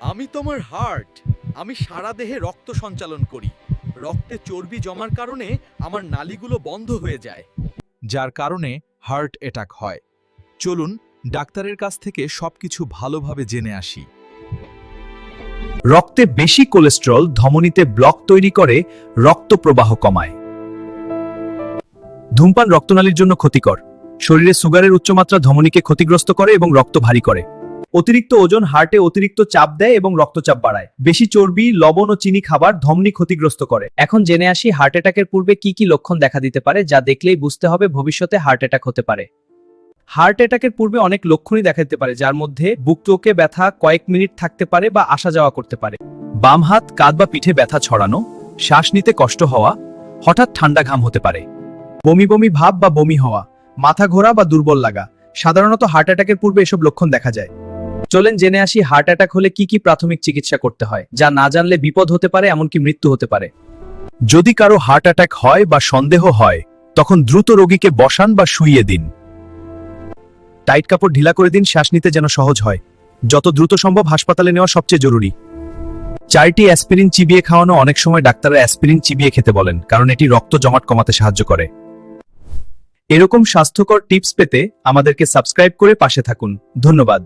আমি তোমার হার্ট। আমি সারা দেহে রক্ত সঞ্চালন করি। রক্তে চর্বি জমার কারণে আমার নালীগুলো বন্ধ হয়ে যায়, যার কারণে হার্ট অ্যাটাক হয়। চলুন ডাক্তারের কাছ থেকে সবকিছু ভালোভাবে জেনে আসি। রক্তে বেশি কোলেস্টেরল ধমনীতে ব্লক তৈরি করে, রক্ত প্রবাহ কমায়। ধূমপান রক্তনালীর জন্য ক্ষতিকর। শরীরে সুগারের উচ্চমাত্রা ধমনীকে ক্ষতিগ্রস্ত করে এবং রক্ত ভারী করে। অতিরিক্ত ওজন হার্টে অতিরিক্ত চাপ দেয় এবং রক্তচাপ বাড়ায়। বেশি চর্বি, লবণ ও চিনি খাবার ধমনী ক্ষতিগ্রস্ত করে। এখন জেনে আসি হার্ট অ্যাটাকের পূর্বে কি কি লক্ষণ দেখা দিতে পারে, যা দেখলেই বুঝতে হবে ভবিষ্যতে হার্ট অ্যাটাক হতে পারে। হার্ট অ্যাটাকের পূর্বে অনেক লক্ষণই দেখা দিতে পারে, যার মধ্যে বুকে ব্যথা কয়েক মিনিট থাকতে পারে বা আসা যাওয়া করতে পারে। বাম হাত, কাঁধ বা পিঠে ব্যথা ছড়ানো, শ্বাস নিতে কষ্ট হওয়া, হঠাৎ ঠান্ডা ঘাম হতে পারে। বমি বমি ভাব বা বমি হওয়া, মাথা ঘোরা বা দুর্বল লাগা, সাধারণত হার্ট অ্যাটাকের পূর্বে এসব লক্ষণ দেখা যায়। চলেন জেনে আসি হার্ট অ্যাটাক হলে কি কি প্রাথমিক চিকিৎসা করতে হয়, যা না জানলে বিপদ হতে পারে, এমনকি মৃত্যু হতে পারে। যদি কারো হার্ট অ্যাটাক হয় বা সন্দেহ হয়, তখন দ্রুত রোগীকে বসান বা শুইয়ে দিন। টাইট কাপড় ঢিলা করে দিন, শ্বাস নিতে যেন সহজ হয়। যত দ্রুত সম্ভব হাসপাতালে নেওয়া সবচেয়ে জরুরি। 4টি অ্যাসপিরিন চিবিয়ে খাওয়ানো। অনেক সময় ডাক্তাররা অ্যাসপিরিন চিবিয়ে খেতে বলেন, কারণ এটি রক্ত জমাট কমাতে সাহায্য করে। এরকম স্বাস্থ্যকর টিপস পেতে আমাদেরকে সাবস্ক্রাইব করে পাশে থাকুন। ধন্যবাদ।